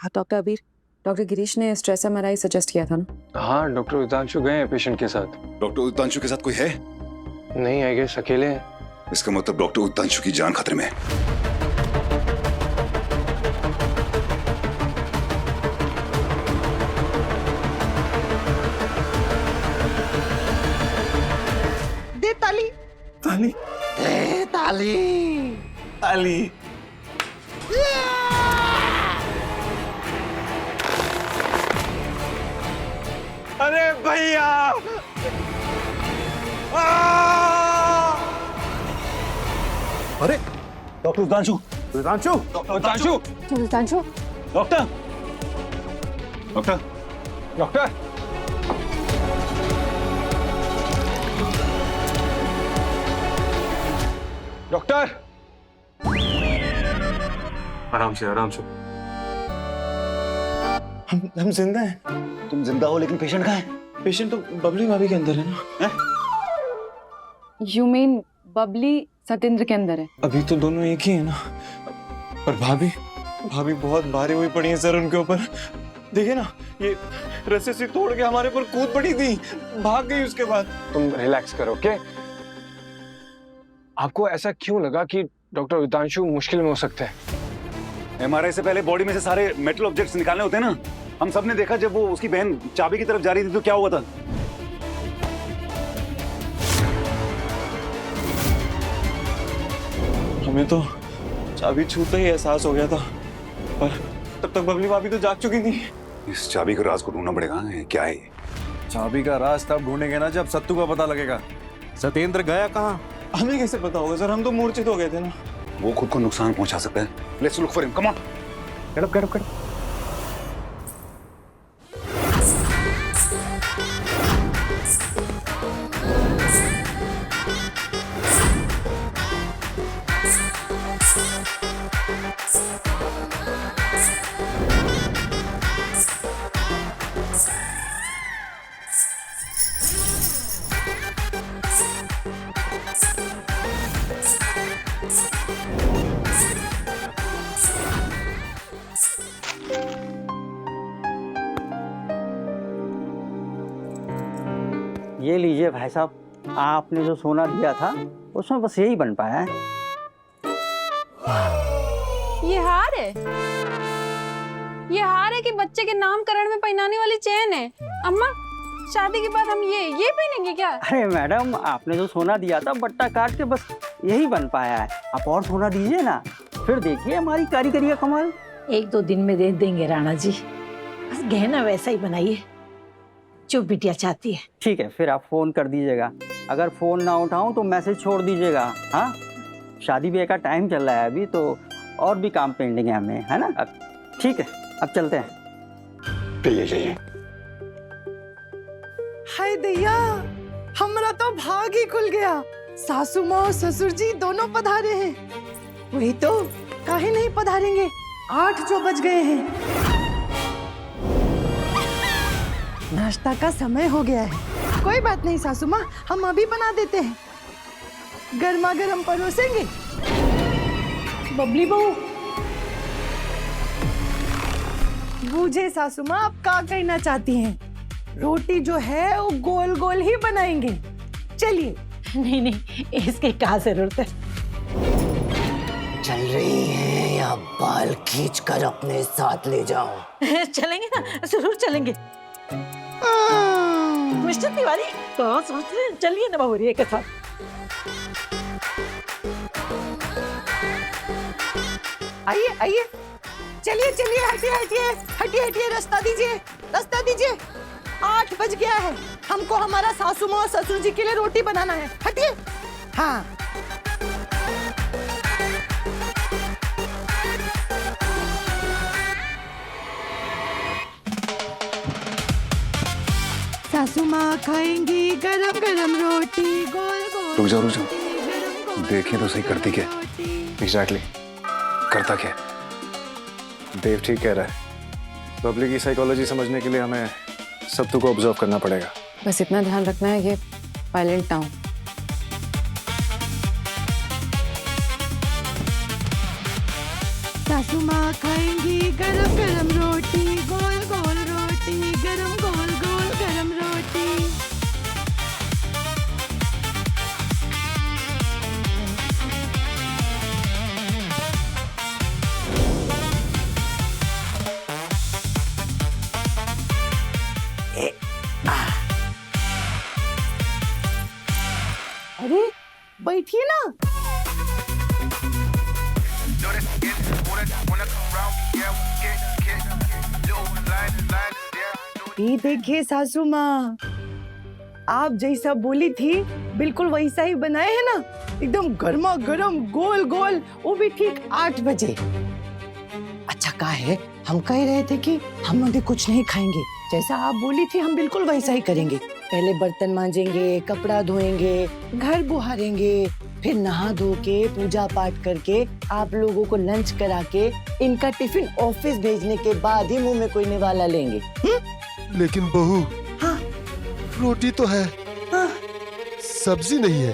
हाँ डॉक्टर अबीर, डॉक्टर गिरीश ने स्ट्रेस एमआरआई सजेस्ट किया था ना? हाँ, डॉक्टर उतांशु गए हैं पेशेंट के साथ। डॉक्टर उतांशु के साथ कोई है? नहीं, आई गेस अकेले हैं। इसका मतलब डॉक्टर उतांशु की जान खतरे में है। दे ताली। ताली दे ताली। ताली। अरे भैया, अरे doctor Utanshu, Utanshu, doctor Utanshu, Utanshu, doctor, doctor, doctor, doctor, आराम से आराम से। हम जिंदा हैं। तुम जिंदा हो लेकिन पेशेंट कहाँ है? पेशेंट तो बबली भाभी के अंदर है ना? यू मीन बबली सत्येंद्र के अंदर है? अभी तो दोनों एक ही है ना, पर भाभी भाभी बहुत भारी हुई पड़ी है सर उनके ऊपर। देखिए ना, ये रस्सी से तोड़ के हमारे ऊपर कूद पड़ी थी, भाग गई उसके बाद। तुम रिलैक्स करो, ओके? आपको ऐसा क्यों लगा कि डॉक्टर उतांशु मुश्किल में हो सकते हैं? एमआरआई से पहले बॉडी में से सारे मेटल ऑब्जेक्ट्स निकालने होते हैं ना। हम सब ने देखा जब वो उसकी बहन चाबी की तरफ जा रही थी तो क्या हुआ था। हमें तो चाबी छूते ही एहसास हो गया था, पर तब तक बबली भाभी तो जाग चुकी थी। इस चाबी के राज को ढूंढना पड़ेगा। क्या है ये? चाबी का राज तब ढूंढेंगे ना जब सत्तू का पता लगेगा। सत्येंद्र गया कहाँ? हमें कैसे पता होगा सर, हम तो मूर्छित हो गए थे ना। वो खुद को नुकसान पहुंचा सकता है। Let's look for him, come on. Get up, get up, get up. ये लीजिए भाई साहब, आपने जो सोना दिया था उसमें बस यही बन पाया है। ये हार है? ये हार है कि बच्चे के नामकरण में पहनाने वाली चेन है? अम्मा, शादी के बाद हम ये पहनेंगे क्या? अरे मैडम, आपने जो सोना दिया था बट्टा काट के बस यही बन पाया है। आप और सोना दीजिए ना, फिर देखिए हमारी कारीगरी का कमाल। 1-2 दिन में दे देंगे राणा जी, बस गहना वैसा ही बनाइए जो बिटिया चाहती है। ठीक है, फिर आप फोन कर दीजिएगा। अगर फोन ना उठाऊं तो मैसेज छोड़ दीजिएगा। हाँ, शादी ब्याह का टाइम चल रहा है अभी, तो और भी काम पेंडिंग है हमें, है ना? ठीक है, अब चलते हैं। जाइए। हाय दैया, हमरा तो भाग ही खुल गया। सासू माँ और ससुर जी दोनों पधारे हैं। वही तो, काहे नहीं पधारेंगे? 8 जो बज गए हैं। नाश्ता का समय हो गया है। कोई बात नहीं सासू माँ, हम अभी बना देते हैं। गर्मा गर्म परोसेंगे। बबली बहू, बूझे सासू माँ, आप क्या कहना चाहती हैं? रोटी जो है वो गोल गोल ही बनाएंगे। चलिए। नहीं नहीं, इसकी क्या जरूरत है? चल रही हैं या बाल खींचकर अपने साथ ले जाओ? चलेंगे ना, जरूर चलेंगे। मिस्टर तिवारी, कहाँ सोच रहे हैं? चलिए ना बहुरिया के साथ। आइए आइए, चलिए चलिए, हटिए हटिए हटिए हटिए, रास्ता दीजिए, रास्ता दीजिए। 8 बज गया है, हमको हमारा सासू माँ और ससुर जी के लिए रोटी बनाना है। हटिए। हाँ, सासू माँ खाएंगी गरम गरम रोटी, गोल गोल। रुक जाओ। देखिए तो सही, करती क्या? एग्जैक्टली, करता क्या? देव ठीक कह रहा है। बबली की साइकोलॉजी समझने के लिए हमें सत्तू को ऑब्जर्व करना पड़ेगा। बस इतना ध्यान रखना है ये वायलेंट ना हो। सासू माँ खाएंगी गरम गरम रोटी, गोल गोल रोटी, गरम गोल गोल गरम रोटी। अरे बैठिए ना। ये देखिए सासू माँ, आप जैसा बोली थी बिल्कुल वैसा ही बनाए हैं ना, एकदम गर्मा गर्म गोल गोल, वो भी ठीक 8 बजे। अच्छा कहा है, हम कह रहे थे कि हम अभी कुछ नहीं खाएंगे, जैसा आप बोली थी हम बिल्कुल वैसा ही करेंगे। पहले बर्तन मांजेंगे, कपड़ा धोएंगे, घर बुहारेंगे, फिर नहा धो के पूजा पाठ करके आप लोगों को लंच करा के इनका टिफिन ऑफिस भेजने के बाद ही मुंह में कोई निवाला लेंगे। लेकिन बहू, हाँ? रोटी तो है, हाँ? सब्जी नहीं है।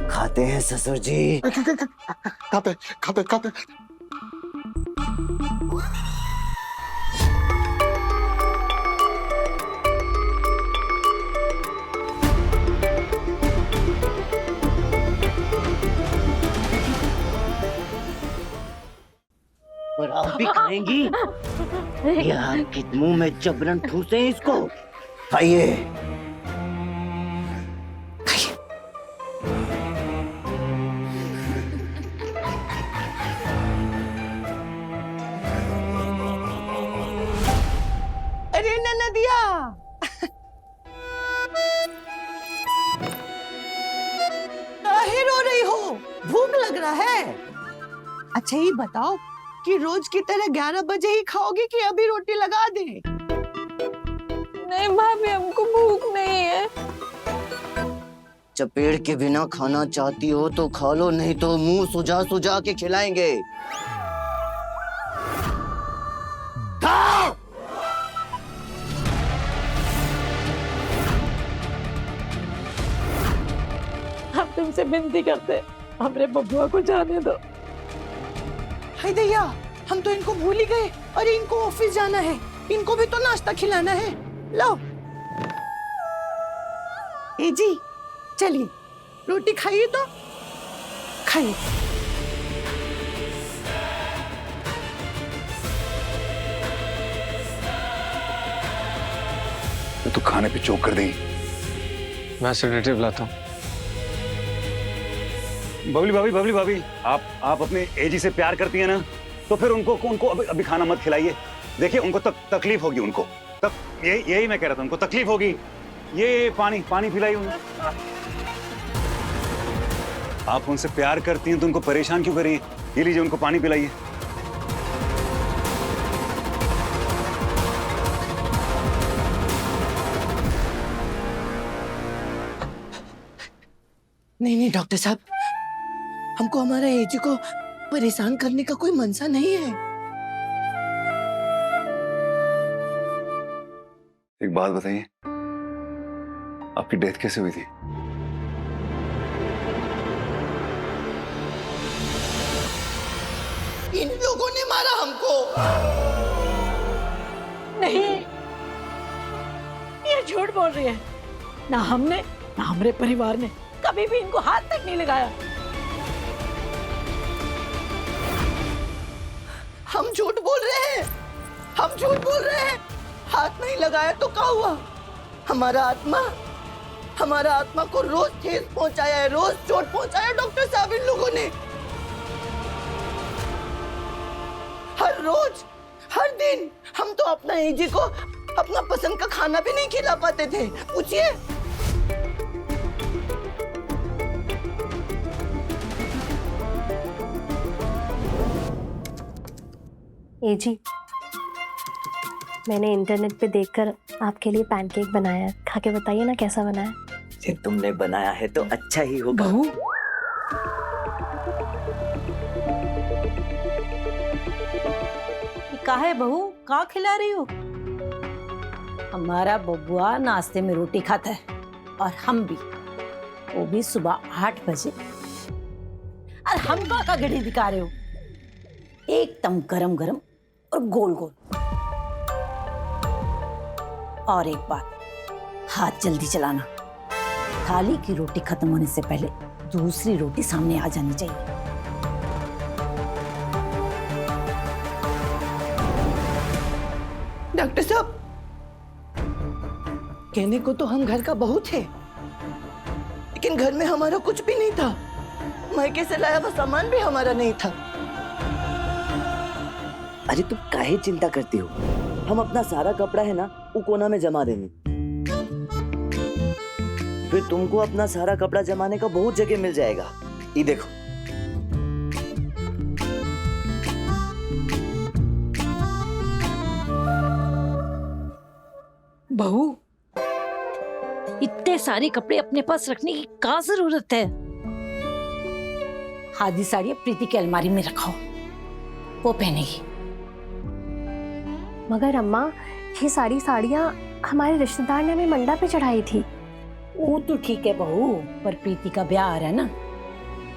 खाते हैं ससुर जी। खाते खाते खाते। और आप भी खाएंगी? ये आपके मुंह में जबरन ठूसे इसको। खाइए। अरे ननदिया, काहे रो रही हो? भूख लग रहा है? अच्छा ये बताओ कि रोज की तरह 11 बजे ही खाओगी कि अभी रोटी लगा दे? नहीं भाभी, हमको भूख नहीं है। चपेट के बिना खाना चाहती हो तो खा लो, नहीं तो मुंह सुजा सुजा के खिलाएंगे। खाओ! हम तुमसे विनती करते, हमरे बबुआ को जाने दो। हाय दैया, हम तो इनको भूल ही गए। अरे इनको ऑफिस जाना है, इनको भी तो नाश्ता खिलाना है। लो ए जी, चलिए रोटी खाइए तो खाइए। तो खाने पे चोक कर देगी। मैं सेडेटिव लाता हूँ। बबली भाभी, बबली भाभी, आप अपने एजी से प्यार करती हैं ना, तो फिर उनको अभी खाना मत खिलाइए। देखिए उनको तकलीफ होगी, उनको यही मैं कह रहा था, उनको तकलीफ होगी। ये पानी पिलाइए उन्हें। आप उनसे प्यार करती हैं तो उनको परेशान क्यों करिए? ये लीजिए, उनको पानी पिलाइए। नहीं डॉक्टर साहब, हमको हमारा एजी को परेशान करने का कोई मनसा नहीं है। एक बात बताइए, आपकी डेथ कैसे हुई थी? इन लोगों ने मारा हमको। नहीं, ये झूठ बोल रही है। ना हमने ना हमारे परिवार ने कभी भी इनको हाथ तक नहीं लगाया। हम झूठ बोल रहे हैं, हम झूठ बोल रहे हैं। हाथ नहीं लगाया तो क्या हुआ? हमारा आत्मा को रोज ठेस पहुंचाया है, रोज चोट पहुंचाया डॉक्टर साहब इन लोगों ने। हर रोज हर दिन हम तो अपना एजी को अपना पसंद का खाना भी नहीं खिला पाते थे। पूछिए। एजी, मैंने इंटरनेट पे देखकर आपके लिए पैनकेक बनाया है, खा के बताइए ना कैसा बना है। सिर्फ तुमने बनाया है तो अच्छा ही होगा। बहू, काहे बहू, का खिला रही हो? हमारा बबुआ नाश्ते में रोटी खाता है और हम भी वो भी सुबह 8 बजे। और हमको का घड़ी दिखा रहे हो? एकदम गरम गरम और गोल गोल। और एक बात, हाथ जल्दी चलाना। थाली की रोटी खत्म होने से पहले दूसरी रोटी सामने आ जानी चाहिए। डॉक्टर साहब, कहने को तो हम घर का बहू थे, लेकिन घर में हमारा कुछ भी नहीं था। मायके से लाया हुआ सामान भी हमारा नहीं था। अरे तुम काहे चिंता करती हो? हम अपना सारा कपड़ा है ना वो कोना में जमा देंगे, फिर तुमको अपना सारा कपड़ा जमाने का बहुत जगह मिल जाएगा। ये देखो। बहू, इतने सारे कपड़े अपने पास रखने की क्या जरूरत है? आधी साड़ियाँ प्रीति की अलमारी में रखो, वो पहनेगी। मगर अम्मा, ये सारी साड़ियाँ हमारे रिश्तेदार ने हमें मंडा पे चढ़ाई थी। वो तो ठीक है बहू, पर प्रीति का ब्याह आ रहा है ना,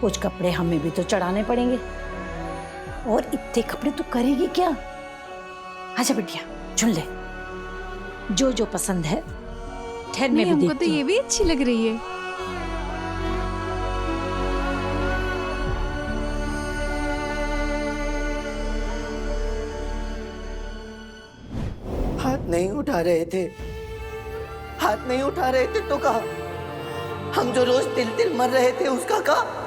कुछ कपड़े हमें भी तो चढ़ाने पड़ेंगे। और इतने कपड़े तू करेगी क्या? आजा बिटिया, चुन ले जो जो पसंद है। ठहर में भी हमको देखती तो हूँ। ये भी अच्छी लग रही है। हाथ नहीं उठा रहे थे, हाथ नहीं उठा रहे थे तो कहा। हम जो रोज तिल तिल मर रहे थे उसका कहा।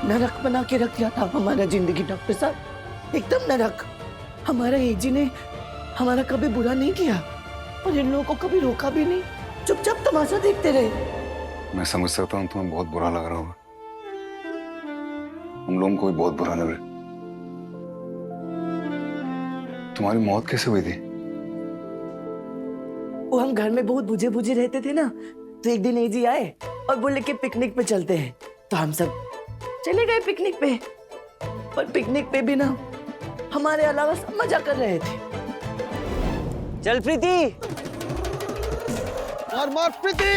नरक बना के रख दिया था हमारा जिंदगी डॉक्टर साहब, एकदम नरक। हमारा एजी ने हमारा कभी बुरा नहीं किया और इन लोगों को कभी रोका भी नहीं, चुपचाप तमाशा देखते रहे। मैं समझ सकता हूँ तुम्हें बहुत बुरा लग रहा होगा, हम लोगों को भी बहुत बुरा लग रहा है। तुम्हारी मौत कैसे हुई थी? वो हम घर में बहुत बुझे बुझे रहते थे ना, तो एक दिन एजी आए और बोले कि पिकनिक पे चलते हैं, तो हम सब चले गए पिकनिक पे। पर पिकनिक पे भी ना हमारे अलावा सब मजा कर रहे थे। चल प्रीति। मार प्रीति।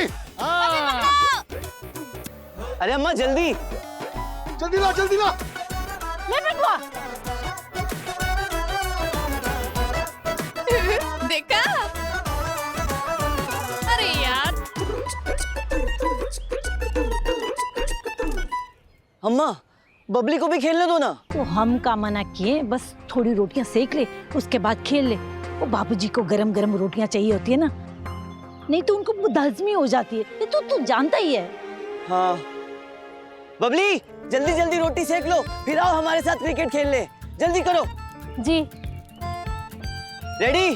अरे अम्मा जल्दी जल्दी ला, जल्दी ला। ले बिटवा। देखा? अरे यार, अम्मा बबली को भी खेलने दो ना। तो हम का मना किए, बस थोड़ी रोटियां सेक ले, उसके बाद खेल ले। वो बाबूजी को गरम गरम रोटियां चाहिए होती है ना, नहीं तो उनको बदहजमी हो जाती है। ये तो तू जानता ही है। हाँ बबली, जल्दी जल्दी रोटी सेक लो, फिर आओ हमारे साथ क्रिकेट खेल ले। जल्दी करो। जी। रेडी?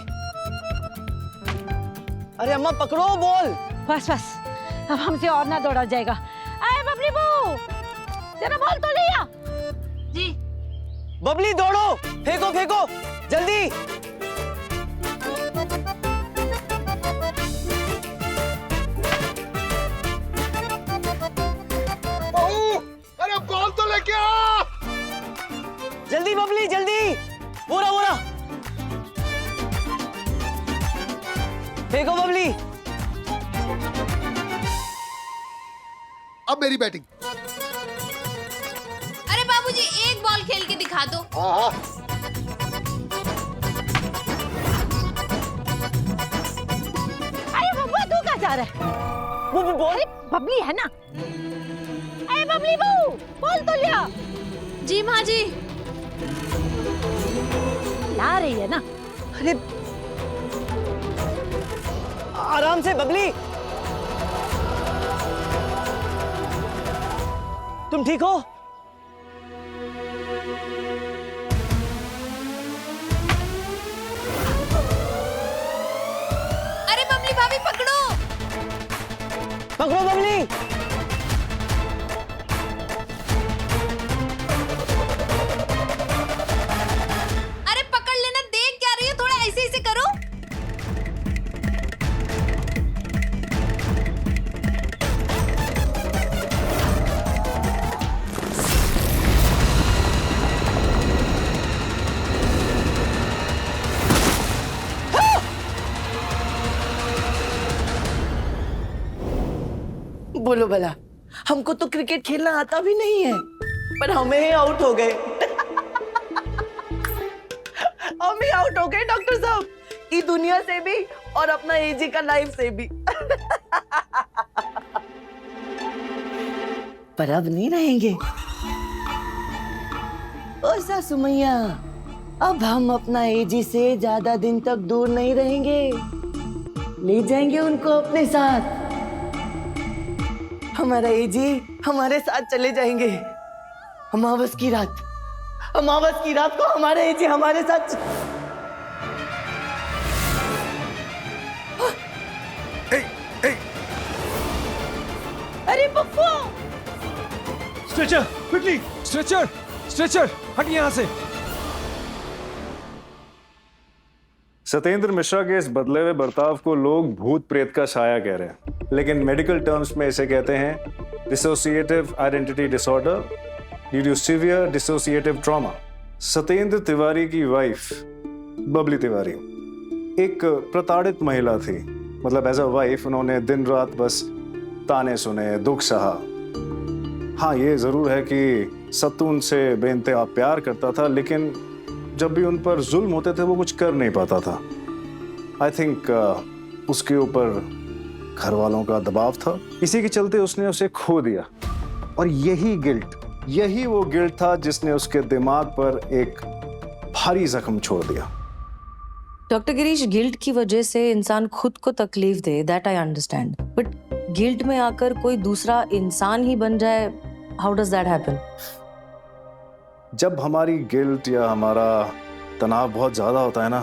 अरे अम्मा पकड़ो बॉल। बस बस, अब हमसे और ना दौड़ा जाएगा। आए बबली बहू, तेरा बॉल तो लिया। जी। बबली दौड़ो, फेंको फेंको जल्दी। अरे बॉल तो लेके आ। जल्दी बबली जल्दी, पूरा पूरा फेंको बबली। अब मेरी बैटिंग। अरे बाबूजी, एक बॉल खेल के दिखा दो। हाँ। अरे बब्बू, तू कहाँ जा रहा है? वो बॉल बबली है ना। अरे बबली बहू, बॉल तो लिया। जी माँ जी। ला रही है ना। अरे आराम से बबली। तुम ठीक हो? अरे बबली भाभी, पकड़ो। पकड़ो बबली। अरे पकड़ लेना, देख क्या रही हो? थोड़ा ऐसे ऐसे करो। बोलो भला, हमको तो क्रिकेट खेलना आता भी नहीं है, पर हमें आउट हो गए। हम ही आउट हो गए डॉक्टर साहब, इस दुनिया से भी और अपना एजी का लाइफ से भी। पर अब नहीं रहेंगे। ओ सासू मैया, अब हम अपना एजी से ज्यादा दिन तक दूर नहीं रहेंगे, ले जाएंगे उनको अपने साथ। हमारा एजी हमारे साथ चले जाएंगे। अमावस की रात को हमारा एजी हमारे साथ। अरे पप्पू, स्ट्रेचर, क्विकली, स्ट्रेचर, हट यहाँ से। सत्येंद्र मिश्रा के इस बदले हुए बर्ताव को लोग भूत प्रेत का साया कह रहे हैं, लेकिन मेडिकल टर्म्स में इसे कहते हैं dissociative identity disorder due to severe dissociative trauma. Satyendra Tiwari की वाइफ बबली तिवारी एक प्रताड़ित महिला थी। मतलब एज अ वाइफ उन्होंने दिन रात बस ताने सुने, दुख सहा। हाँ, ये जरूर है कि सत्तू उनसे बेइंतहा प्यार करता था, लेकिन जब भी उन पर जुल्म होते थे वो कुछ कर नहीं पाता था। आई थिंक उसके ऊपर घर वालों का दबाव था, इसी के चलते उसने उसे खो दिया। और यही वो गिल्ट था जिसने उसके दिमाग पर एक भारी जख्म छोड़ दिया। डॉक्टर गिरीश, गिल्ट की वजह से इंसान खुद को तकलीफ दे, that I understand, but guilt में आकर कोई दूसरा इंसान ही बन जाए, हाउ डज दैट हैपन? जब हमारी गिल्ट या हमारा तनाव बहुत ज्यादा होता है ना,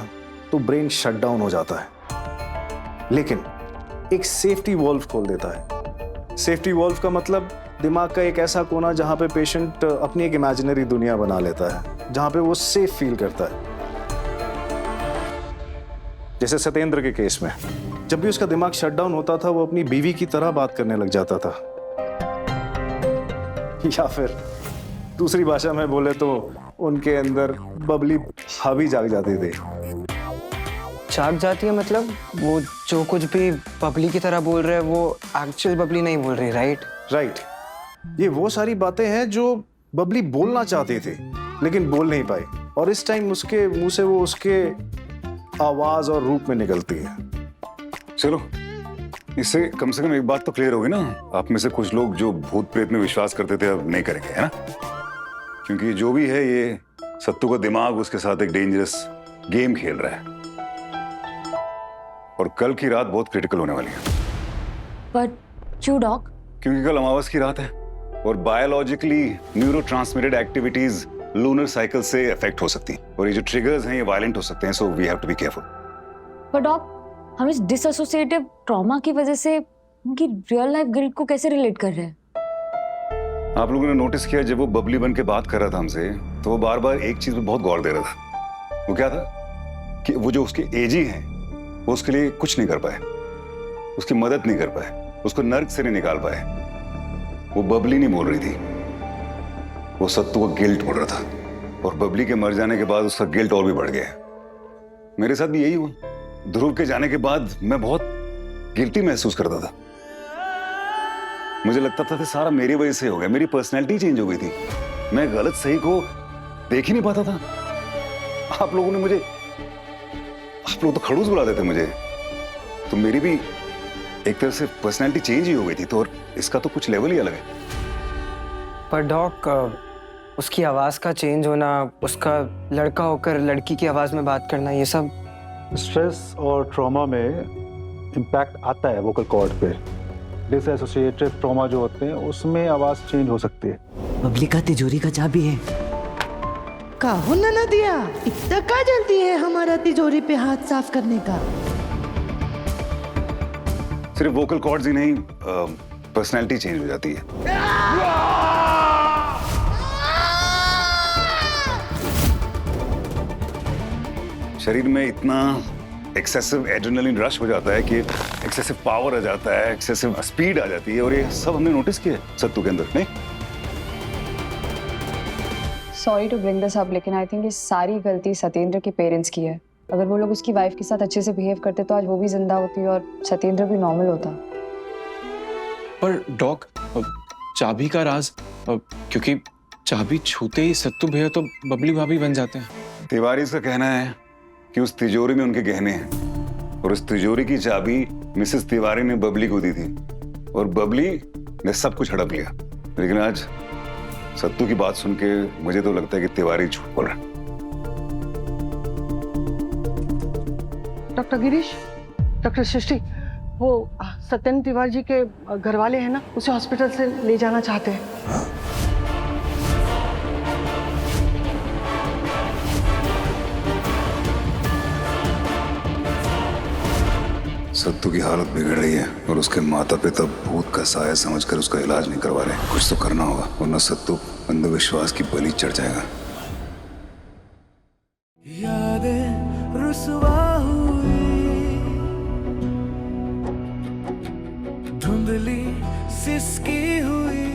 तो ब्रेन शट डाउन हो जाता है, लेकिन एक सेफ्टी वॉल्व खोल देता है। सेफ्टी वॉल्व का मतलब दिमाग का एक ऐसा कोना जहां पे पेशेंट अपनी एक इमेजिनरी दुनिया बना लेता है, जहां पे वो सेफ फील करता है। जैसे सत्येंद्र के केस में जब भी उसका दिमाग शट डाउन होता था, वो अपनी बीवी की तरह बात करने लग जाता था। या फिर दूसरी भाषा में बोले तो उनके अंदर बबली हावी जाग जाती थी। जाग जाती है मतलब वो जो कुछ भी बबली की तरह बोल रहे हैं वो एक्चुअल बबली नहीं बोल रही, राइट? ये वो सारी बातें हैं जो बबली बोलना चाहती थी लेकिन बोल नहीं पाई, और इस टाइम उसके मुंह से वो उसके आवाज और रूप में निकलती है। चलो, इससे कम से कम एक बात तो क्लियर होगी ना, आप में से कुछ लोग जो भूत प्रेत में विश्वास करते थे अब नहीं करेंगे, है ना? क्योंकि जो भी है ये सत्तू का दिमाग उसके साथ एक डेंजरस गेम खेल रहा है, और कल की रात बहुत क्रिटिकल होने वाली है। बट क्यों डॉक? क्योंकि कल अमावस की रात है और बायोलॉजिकली न्यूरोट्रांसमिटेड एक्टिविटीज लूनर साइकिल से अफेक्ट हो सकती हैं, और ये जो ट्रिगर्स हैं ये वायलेंट हो सकते हैं, so we have to be careful. पर डॉक, हम इस डिसएसोसिएटिव ट्रॉमा की वजह से उनकी रियल लाइफ गिल्ट को कैसे रिलेट कर रहे हैं? आप लोगों ने नोटिस किया जब वो बबली बन के बात कर रहा था हमसे, तो वो बार बार एक चीज पे बहुत गौर दे रहा था। वो क्या था कि वो जो उसके एजी हैं वो उसके लिए कुछ नहीं कर पाए, उसकी मदद नहीं कर पाए, उसको नर्क से नहीं निकाल पाए। वो बबली नहीं बोल रही थी, वो सत्तू का गिल्ट बोल रहा था, और बबली के मर जाने के बाद उसका गिल्ट और भी बढ़ गया। मेरे साथ भी यही हुआ। ध्रुव के जाने के बाद मैं बहुत गिल्टी महसूस करता था। मुझे लगता था कि सारा मेरी वजह से हो गया, मेरी पर्सनैलिटी चेंज हो गई थी, मैं गलत सही को देख ही नहीं पाता था। आप लोगों ने मुझे, आप लोग तो खड़ूस बुलाते थे मुझे, तो मेरी भी एक तरह से पर्सनैलिटी चेंज ही हो गई थी। तो और इसका तो कुछ लेवल ही अलग है। पर डॉक, उसकी आवाज का चेंज होना, उसका लड़का होकर लड़की की आवाज में बात करना, ये सब स्ट्रेस और ट्रॉमा में इम्पैक्ट आता है वोकल कॉर्ड पे। डिसएसोसिएटेड ट्रॉमा जो होते हैं उसमें आवाज चेंज हो सकती है। बबली का तिजोरी का चाबी है। काहो ना दिया, इतना का जल्दी है हमारा तिजोरी पे हाथ साफ करने का? सिर्फ वोकल कॉर्ड्स ही नहीं, पर्सनैलिटी चेंज हो जाती है। शरीर में इतना एक्सेसिव एड्रेनलिन रश हो जाता है कि एक्सेसिव पावर आ जाता है, एक्सेसिव स्पीड आ जाती है, और ये सब हमने नोटिस किया सत्तू के अंदर। नहीं, sorry to bring this up, लेकिन आई थिंक ये सारी गलती सत्येंद्र के पेरेंट्स की है। अगर वो लोग उसकी वाइफ के साथ अच्छे से बिहेव करते तो आज वो भी जिंदा होती और सत्येंद्र भी नॉर्मल होता। पर डॉक, चाबी का राज, क्योंकि चाबी छूते ही सत्तू भैया तो बबली भाभी बन जाते हैं। तिवारी का कहना है कि उस तिजोरी में उनके गहने हैं और उस तिजोरी की चाबी मिसेस तिवारी ने बबली को दी थी और बबली ने सब कुछ हड़प लिया। लेकिन आज सत्तू की बात सुन के मुझे तो लगता है कि तिवारी झूठ बोल रहा है। डॉक्टर गिरीश, डॉक्टर सृष्टि, वो सत्येंद्र तिवारी जी के घर वाले हैं ना, उसे हॉस्पिटल से ले जाना चाहते हैं। सत्तू की हालत बिगड़ रही है और उसके माता पिता भूत का साया समझकर उसका इलाज नहीं करवा रहे। कुछ तो करना होगा वरना सत्तू अंधविश्वास की बलि चढ़ जाएगा। यादें रुसवा हुई, धुंधली सिसकी हुई,